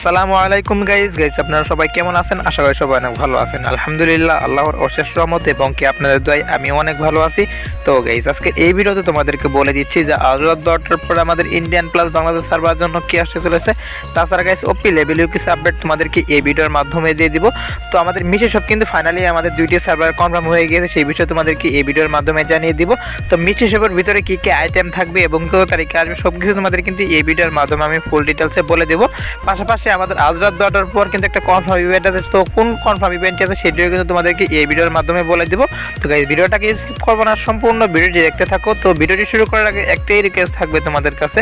আসসালামু আলাইকুম গাইজ আপনারা সবাই কেমন আছেন? আশা করি সবাই অনেক ভালো আছেন। আলহামদুলিল্লাহ, আল্লাহর অশেষ রহমত এবং কি আপনাদের দোয়ায় আমি অনেক ভালো আছি। তো গাইজ আজকে এই ভিডিওতে তোমাদেরকে বলে দিচ্ছি যে আজ রাত 12টার পর আমাদের ইন্ডিয়ান প্লাস বাংলাদেশ সার্ভার জন্য কি আসতে চলেছে। তাছাড়া গাইজ ওপি লেভেলেও কিছু আপডেট তোমাদেরকে এই ভিডিওর মাধ্যমে দিয়ে দিব। তো আমাদের মিশে সব কিন্তু ফাইনালি আমাদের দুইটি সার্ভার কনফার্ম হয়ে গিয়েছে, সেই বিষয়ে তোমাদেরকে এই ভিডিওর মাধ্যমে জানিয়ে দিব। তো মিশে সবের ভিতরে কী কী আইটেম থাকবে এবং কত তারিখে আসবে সব কিছু তোমাদের কিন্তু এই ভিডিওর মাধ্যমে আমি ফুল ডিটেলসে বলে দেবো। পাশাপাশি আমাদের আজ রাত 12টার পর কিন্তু একটা কনফার্ম ইভেন্ট আছে, তো কোন কনফার্ম ইভেন্ট আছে সেটিও কিন্তু তোমাদেরকে এই ভিডিওর মাধ্যমে বলে দেবো। তো গাইস ভিডিওটাকে স্কিপ করবো না, সম্পূর্ণ ভিডিওটি দেখতে থাকো। তো ভিডিওটি শুরু করার আগে একটাই রিকোয়েস্ট থাকবে তোমাদের কাছে,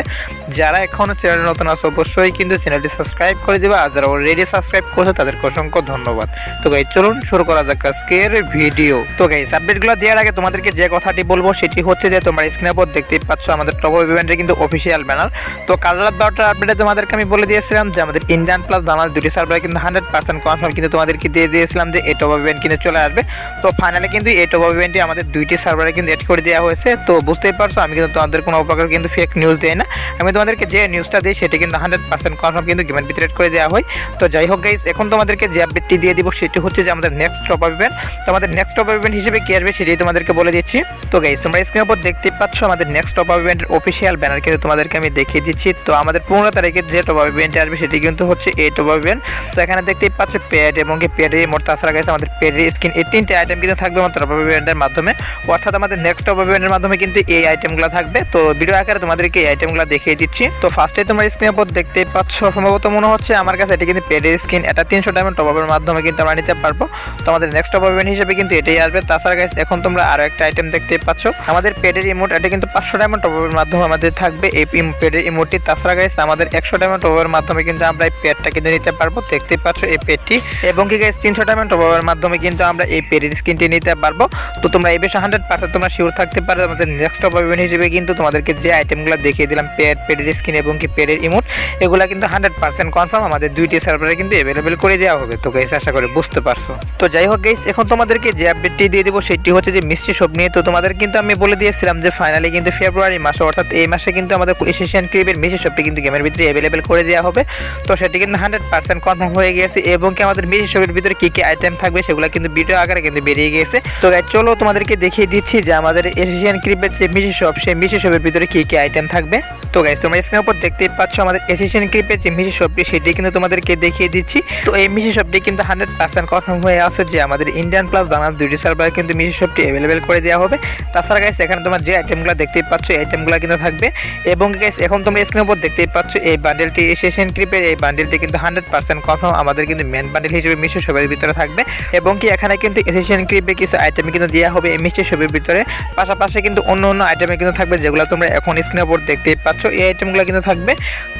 যারা এখনও চ্যানেলে নতুন আছে অবশ্যই কিন্তু চ্যানেলটি সাবস্ক্রাইব করে দেবে, আর যারা অলরেডি সাবস্ক্রাইব করছে তাদেরকে অসংখ্য ধন্যবাদ। তো গাইস চলুন শুরু করা যাক আজকের ভিডিও। তো গাইস আপডেটগুলো দেওয়ার আগে তোমাদেরকে যে কথাটি বলবো সেটি হচ্ছে যে তোমরা স্ক্রিনের উপর দেখতেই পাচ্ছ আমাদের টপ ইভেন্টের কিন্তু অফিসিয়াল ব্যানার। তো কাল রাত 12টার আপডেটে তোমাদেরকে আমি বলে দিয়েছিলাম যে আমাদের ইন্ডিয়ান প্লাস বাংলাদেশ দুটি সার্ভার কিন্তু 100% কনফার্ম কিন্তু তোমাদেরকে দিয়ে দিয়েছিলাম যে এই টপ ইভেন্ট কিন্তু চলে আসবে। তো ফাইনালি কিন্তু এই টপ ইভেন্টটি আমাদের দুইটি সার্ভারে কিন্তু এড করে দেওয়া হয়েছে। তো বুঝতেই পারছো আমি কিন্তু তোমাদের কোনো প্রকার কিন্তু ফেক নিউজ দিই না, আমি তোমাদেরকে যে নিউজটা দিই সেটি কিন্তু 100% কনফার্ম কিন্তু গেমের ভিতরে এড করে দেওয়া হয়। তো যাই হোক গাইস, এখন তোমাদেরকে যে আপডেটটি দিয়ে দিব সেটি হচ্ছে যে আমাদের নেক্সট টপ ইভেন্ট। তো আমাদের নেক্সট টপ ইভেন্ট হিসেবে কি আসবে সেটি তোমাদেরকে বলে দিচ্ছি। তো গাইস তোমরা স্ক্রিনের উপর দেখতে পাচ্ছ আমাদের নেক্সট টপ ইভেন্টের অফিসিয়াল ব্যানার কিন্তু তোমাদেরকে আমি দেখিয়ে দিচ্ছি। তো আমাদের 15 তারিখে যে টপ ইভেন্টে আসবে সেটি কিন্তু হচ্ছে এই টপ ইভেন্ট। তো এখানে দেখতেই পাচ্ছ প্যাড এবং কি প্যাডের মোট, তাছাড়া গাইস আমাদের প্যাডের স্কিন, এই তিনটে আইটেম কিন্তু থাকবে আমাদের টপ ইভেন্টের মাধ্যমে, অর্থাৎ আমাদের নেক্সট টপ ইভেন্টের মাধ্যমে কিন্তু এই আইটেমগুলো থাকবে। তো ভিডিও আকারে তোমাদেরকে এই আইটেমগুলো দেখিয়ে দিচ্ছি। তো ফার্স্টে তোমরা স্ক্রিনের উপর দেখতেই পাচ্ছ, সম্ভবত মনে হচ্ছে আমার কাছে এটি কিন্তু প্যাডের স্কিন, এটা 300 ডায়মন্ড টপ আপের মাধ্যমে কিন্তু আমরা নিতে পারবো। তো আমাদের নেক্সট টপ ইভেন্ট হিসেবে কিন্তু এটাই আসবে। তাছাড়া গাইস এখন তোমরা আরো একটা আইটেম দেখতেই পাচ্ছ আমাদের প্যাডের ইমোট, এটা কিন্তু 500 ডায়মন্ড টপ আপের মাধ্যমে আমাদের থাকবে এই প্যাডের ইমোটটি। তাছাড়া গাইস আমাদের 100 ডায়মন্ড টপ আপের মাধ্যমে কিন্তু আমরা এই প্যাডটা কিন্তু নিতে পারবো, দেখতেই পাচ্ছ এই প্যাডটি। এবং কি গাইস 300 ডায়মন্ড টপ আপের মাধ্যমে কিন্তু আমরা এই প্যাডের স্কিনটি নিতে পারবো। তো তোমরা এই বিষয়ে 100% তোমরা শিওর থাকতে পারো আমাদের নেক্সট টপ ইভেন্ট হিসেবে কিন্তু তোমাদেরকে যে আইটেমগুলো দেখিয়ে দিলাম প্যাডের স্কিন এবং কি প্যাডের ইমোট, এগুলো কিন্তু 100% কনফার্ম আমাদের দুইটি সার্ভারে কিন্তু অ্যাভেলেবেল করে দেওয়া হবে। তো গাইস আশা করি বুঝতে পারছো। তো যাই হোক গাইস, এখন তোমাদেরকে যে আপডেটটি দিয়ে দেবো সেটি হচ্ছে যে মিষ্টি শপ নিয়ে। তো তোমাদের কিন্তু আমি বলে দিয়েছিলাম যে ফাইনালি কিন্তু ফেব্রুয়ারি মাসে, অর্থাৎ এই মাসে কিন্তু আমাদের এশিয়ান ক্রিপের মিষ্টি শপটি কিন্তু গেমের ভিতরে অ্যাভেলেবেল করে দেওয়া হবে। তো সেটি কিন্তু 100% কনফার্ম হয়ে গিয়েছে এবং কি আমাদের মিষ্টি শপের ভিতরে কী কী আইটেম থাকবে সেগুলো কিন্তু ভিডিও আকারে কিন্তু বেরিয়ে গিয়েছে। তো গাইস চলো তোমাদেরকে দেখিয়ে দিচ্ছি যে আমাদের এশিয়ান ক্রিপের যে মিষ্টি শপ, সেই মিষ্টি শপের ভিতরে কী কী আইটেম থাকবে। তো গাইস তোমরা স্ক্রিনের উপর দেখতেই পাচ্ছ আমাদের এশিয়ান ক্রিপের যে মিষ্টি শপটি সেটি কিন্তু তোমাদেরকে দেখিয়ে দিচ্ছি। তো এই মিষ্টি শপটি কিন্তু 100% কনফার্ম হয়ে আছে যে আমাদের ইন্ডিয়ান প্লাস বাংলাদেশ দুইটি সার্ভারে কিন্তু মিষ্টি শপটি অ্যাভেলেবেল করে দেওয়া হবে। তাছাড়া গাইস এখানে তোমরা যে আইটেমগুলো দেখতেই পাচ্ছ এই আইটেমগুলো কিন্তু থাকবে। এবং গাইস এখন তোমরা স্ক্রিনের উপর দেখতেই পাচ্ছ এই বান্ডেলটি, এশিয়ান ক্রিপের এই বান্ডেলটি কিন্তু 100% কনফার্ম আমাদের কিন্তু মেন বান্ডেল হিসেবে মিষ্টি শপের ভিতরে থাকবে। এবং কি এখানে কিন্তু এশিয়ান ক্রিপে কিছু আইটেম কিন্তু দেওয়া হবে এই মিষ্টি শপের ভিতরে, পাশাপাশি কিন্তু অন্য অন্য আইটেমে কিন্তু থাকবে যেগুলো তোমরা এখন স্ক্রিনের উপর দেখতেই পাচ্ছ এই আইটেমগুলো কিন্তু থাকবে।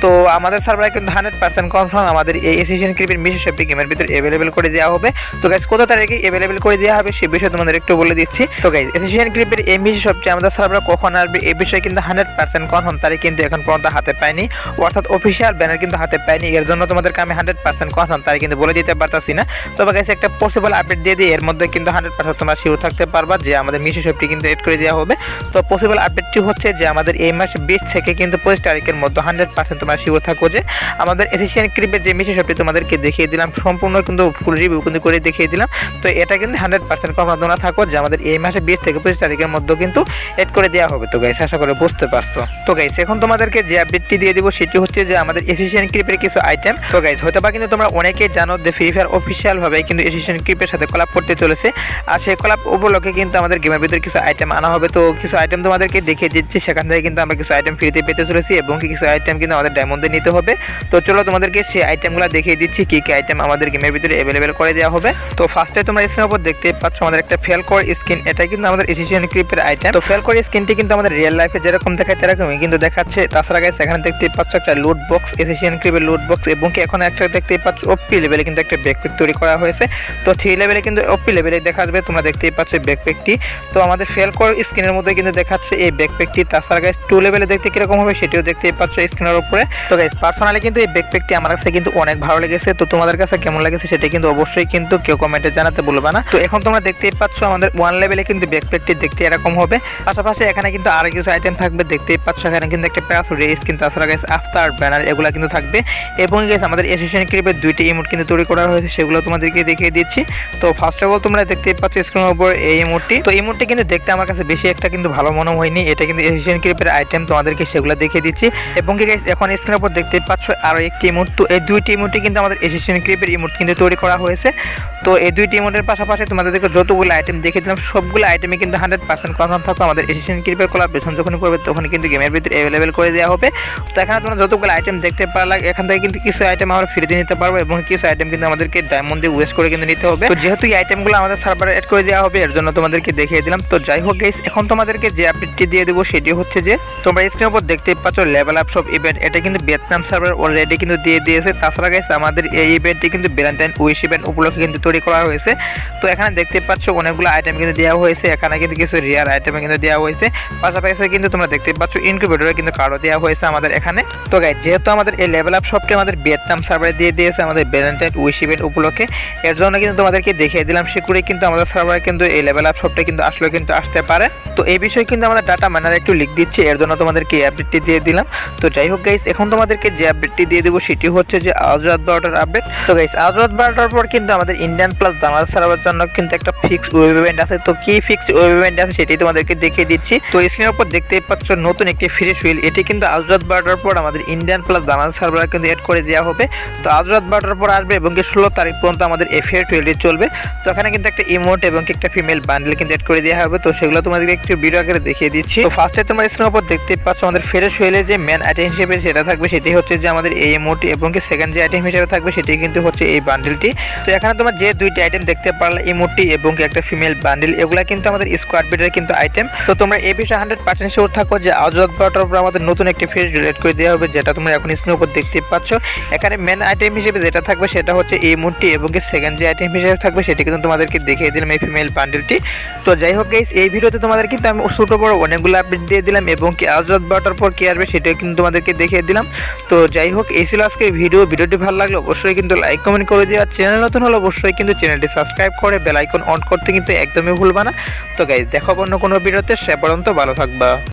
তো আমাদের সার্ভারে কিন্তু 100% কনফার্ম আমাদের এই এশিয়ান ক্রিপের মিষ্টি শপটি গেমের ভিতরে অ্যাভেলেবেল করে দেওয়া হবে। তো গাইস কত তারিখে অ্যাভেলেবেল করে দেওয়া হবে সে বিষয়ে তোমাদের একটু বলে দিচ্ছি। তো গাইস এশিয়ান ক্রিপের এই মিষ্টি শপটি আমাদের সার্ভারে কখন আসবে এই বিষয়ে কিন্তু 100% কনফার্ম তারিখ কিন্তু এখন পর্যন্ত হাতে পাইনি, অর্থাৎ অফিসিয়াল ব্যানার কিন্তু হাতে পাইনি। এর জন্য তোমাদেরকে আমি 100% কনফার্ম তারিখ কিন্তু বলে দিতে পারতাছি না। তবে গাইস একটা পসিবল আপডেট দিয়ে দিই, এর মধ্যে কিন্তু 100% তোমরা শিওর থাকতে পারবা যে আমাদের মিষ্টি শপটি কিন্তু এড করে দেওয়া হবে। তো পসিবল আপডেটটি হচ্ছে যে আমাদের এই মাস 20 থেকে কিন্তু 25 তারিখের মধ্যে 100% তোমরা শিওর থাকো যে আমাদের এশিয়ান ক্রিপের যে মিষ্টি শপটি তোমাদেরকে দেখিয়ে দিলাম, সম্পূর্ণ কিন্তু ফুল রিভিউ কিন্তু করে দেখিয়ে দিলাম। তো এটা কিন্তু 100% কনফার্ম তোমরা থাকো যে আমাদের এই মাসে 20 থেকে 25 তারিখের মধ্যে কিন্তু এড করে দেওয়া হবে। তো গাইস আশা করে বুঝতে পারছো। তো গাইস এখন তোমাদেরকে যে আপডেটটি দিয়ে দিব সেটি হচ্ছে যে আমাদের এশিয়ান ক্রিপের কিছু আইটেম। তো গাইস হয়তো বা কিন্তু তোমরা অনেকেই জানো যে ফ্রি ফায়ার অফিসিয়াল ভাবে কিন্তু এশিয়ান ক্রিপের সাথে কোলাব করতে চলেছে, আর সেই কোলাব উপলক্ষে কিন্তু আমাদের গেমের ভিতরে কিছু আইটেম আনা হবে। তো কিছু আইটেম তোমাদেরকে দেখিয়ে দিচ্ছি, সেখান থেকে কিন্তু আমরা কিছু আইটেম ফ্রিতে পেতে চলেছি এবং কিছু আইটেম কিন্তু আমাদের ডায়মন্ডে নিতে হবে। তো চলো তোমাদেরকে সেই আইটেমগুলো দেখিয়ে দিচ্ছি কি কি আইটেম আমাদের গেমের ভিতরে অ্যাভেলেবেল করে দেওয়া হবে। তো ফার্স্টে তোমরা স্ক্রিনের উপর দেখতে পাচ্ছ আমাদের একটা ফেলকোর স্কিন, এটা কিন্তু আমাদের এশিয়ান ক্রিপের আইটেম। তো ফেলকোর স্কিনটি কিন্তু আমাদের রিয়েল লাইফে যেরকম দেখায় সেরকমই কিন্তু দেখাচ্ছে। তাছাড়া গাইস এখানে দেখতে পাচ্ছ একটা লুট বক্স, এশিয়ান ক্রিপের লুট বক্স, এবং কি এখন একটা দেখতে পাচ্ছ ওপি লেভেলে কিন্তু একটা ব্যাকপ্যাক তৈরি করা হয়েছে। তো 3 লেভেলে কিন্তু ওপি লেভেলে দেখা যাবে, তোমরা দেখতেই পাচ্ছ ব্যাকপ্যাকটি। তো আমাদের ফেলকোর স্কিনের মধ্যে কিন্তু দেখাচ্ছে এই ব্যাকপ্যাকটি। তাছাড়া গাইস 2 লেভেলে দেখতে কিরকম হবে সেটিও দেখতেই পাচ্ছ স্ক্রিনের উপরে। তো গাইস পার্সোনালি কিন্তু এই ব্যাকপ্যাকটি আমার কাছে কিন্তু অনেক ভালো লেগেছে। তো তোমাদের কাছে কেমন লেগেছে সেটা কিন্তু অবশ্যই কিন্তু কেউ কমেন্টে জানাতে ভুলবা না। তো এখন তোমরা দেখতেই পাচ্ছ আমাদের 1 লেভেলে কিন্তু ব্যাকপ্যাকটি দেখতে এরকম হবে। পাশাপাশি এখানে কিন্তু আরো কিছু আইটেম থাকবে, দেখতেই পাচ্ছ এখানে কিন্তু একটা প্যারাসুট রে স্কিন, তাছাড়া গাইস আফটার ব্যানার এগুলা কিন্তু থাকবে। এবং এবং গাইস আমাদের অ্যাসেশন ক্রিপের দুইটি ইমোট কিন্তু তৈরি করা হয়েছে, সেগুলো তোমাদেরকে দেখিয়ে দিচ্ছি। তো ফার্স্ট অফ অল তোমরা দেখতে পাচ্ছ স্ক্রিনের উপর এই ইমোটটি। তো ইমোটটি কিন্তু দেখতে আমার কাছে বেশি একটা কিন্তু ভালো মনে হয়নি, এটা কিন্তু অ্যাসেশন ক্রিপের আইটেম, তোমাদেরকে সেগুলো দেখিয়ে দিচ্ছি। এবং গাইস এখন স্ক্রিনের উপর দেখতে পাচ্ছ আরো একটি ইমোট। তো এই দুইটি ইমোটটি কিন্তু আমাদের অ্যাসেশন ক্রিপের ইমোট কিন্তু তৈরি করা হয়েছে। তো এই দুইটি ইমোটের পাশাপাশি তোমাদেরকে যতগুলো আইটেম দেখিয়ে দিলাম সবগুলো আইটেমে কিন্তু 100% কনফার্ম থাকো আমাদের অ্যাসেশন ক্রিপের কোলাবরেশন যখন করবে তখন কিন্তু গেমের ভিতরে অ্যাভেলেবেল করে দেওয়া হবে। তো এখানে তোমরা যতগুলো আইটেম দেখতে পারলা এখান থেকে কিন্তু কিছু আইটেম আমরা ফ্রিতে নিতে পারবো এবং কিছু আইটেম কিন্তু আমাদেরকে ডায়মন্ড দিয়ে ওয়েস্ট করে কিন্তু নিতে হবে। তো যেহেতু এই আইটেমগুলো আমাদের সার্ভারে অ্যাড করে দেওয়া হবে এর জন্য তোমাদেরকে দেখিয়ে দিলাম। তো যাই হোক গাইস, এখন তোমাদেরকে যে আপডেটটি দিয়ে দেবো সেটি হচ্ছে যে তোমরা স্ক্রিনের উপর দেখতে পাচ্ছ লেভেল আপ সব ইভেন্ট, এটা কিন্তু ভিয়েতনাম সার্ভার অলরেডি কিন্তু দিয়ে দিয়েছে। তাছাড়া গাইস আমাদের এই ইভেন্টটি কিন্তু ভ্যালেন্টাইন উইশ ইভেন্ট উপলক্ষে কিন্তু তৈরি করা হয়েছে। তো এখানে দেখতে পাচ্ছ অনেকগুলো আইটেম কিন্তু দেওয়া হয়েছে, এখানে কিন্তু কিছু রিয়ার আইটেম কিন্তু দেওয়া হয়েছে, পাশাপাশি কিন্তু তোমরা দেখতে পাচ্ছ ইনকিউবেটরে কিন্তু কার্ডও দেওয়া হয়েছে আমাদের এখানে। তো গাইস যেহেতু আমাদের এই লেভেল আপ শপটি আমাদের ভিয়েতনাম সার্ভারে দিয়ে দিয়েছে আমাদের ভ্যালেন্টাইন উইশ ইভেন্ট উপলক্ষে, এর জন্য কিন্তু তোমাদেরকে দেখিয়ে দিলাম শিগগিরই কিন্তু আমাদের সার্ভারে কিন্তু এই লেভেল আপ শপটা কিন্তু আসলে কিন্তু আসতে পারে। তো এই বিষয়ে কিন্তু আমাদের ডাটা ম্যানার একটু লিক দিচ্ছে, এর জন্য তোমাদেরকে এই আপডেটটি দিয়ে দিলাম। তো যাই হোক গাইস, এখন তোমাদেরকে যে আপডেটটি দিয়ে দেবো সেটি হচ্ছে যে আজ রাত 12টার আপডেট। তো গাইস আজ রাত 12টার পর কিন্তু আমাদের ইন্ডিয়ান প্লাস বাংলাদেশ সার্ভারের জন্য কিন্তু একটা ফিক্সড ওয়েব ইভেন্ট আছে। তো কি ফিক্সড ওয়েব ইভেন্ট আছে সেটি তোমাদেরকে দেখিয়ে দিচ্ছি। তো স্ক্রিনের উপর দেখতেই পাচ্ছ নতুন একটি ফ্রি সুইল, এটি কিন্তু আজ রাত 12টার পর আমাদের ইন্ডিয়ান প্লাস বাংলাদেশ সার্ভারে কিন্তু অ্যাড করে দেওয়া হবে। তো আজ রাত 12টার পর আসবে এবং 16 তারিখ পর্যন্ত আমাদের এফএ 12 চলবে। তো এখানে কিন্তু একটা ইমোট এবং একটা ফিমেল বান্ডেল কিন্তু অ্যাড করে দেওয়া হবে। তো সেগুলো তোমাদেরকে একটু ভিডিও আকারে দেখিয়ে দিচ্ছি। তো ফার্স্টে তোমরা স্ক্রিনের উপর দেখতে পাচ্ছ আমাদের ফ্রেশ সুইলে যে মেন আইটেম হিসেবে যেটা থাকবে সেটি হচ্ছে যে আমাদের এই ইমোট এবং সেকেন্ড যে আইটেম হিসেবে থাকবে সেটি কিন্তু হচ্ছে এই বান্ডেলটি। তো এখানে তোমরা যে দুইটি আইটেম দেখতে পারলে ইমোটটি এবং একটা ফিমেল বান্ডেল, এগুলা কিন্তু আমাদের স্কোয়াড বিটের কিন্তু আইটেম। তো তোমরা এই বিষয়ে 100% শিওর থাকো যে আজ রাত 12টার পর আমাদের নতুন একটি ফ্রেশ রিলেট করে দেওয়া হবে, যেটা তোমরা এখন স্ক্রিনের উপর দেখতে পাচ্ছ। এখানে মেন আইটেম হিসেবে যেটা থাকবে সেটা হচ্ছে এই ইমোটটি এবং সেকেন্ড যে আইটেম হিসেবে থাকবে সেটি কিন্তু তোমাদেরকে দেখিয়ে দিলাম এই ফিমেল বান্ডেলটি। তো যাই হোক গাইস, এই ভিডিওতে তোমাদের কিন্তু আমি ছোট বড় অনেকগুলো আপডেট দিয়ে দিলাম এবং কি আজ রাত 12টার পর কি আসবে সেটাও কিন্তু তোমাদেরকে দেখিয়ে দিলাম। তো যাই হোক, এই ছিল আজকের ভিডিওটি ভালো লাগলে অবশ্যই কিন্তু লাইক কমেন্ট করে দিও, আর চ্যানেল নতুন হলে অবশ্যই কিন্তু চ্যানেলটি সাবস্ক্রাইব করে বেল আইকন অন করতে কিন্তু একদমই ভুলবা না। তো গাইস দেখো অন্য কোনো ভিডিওতে, সে পর্যন্ত ভালো থাকবা।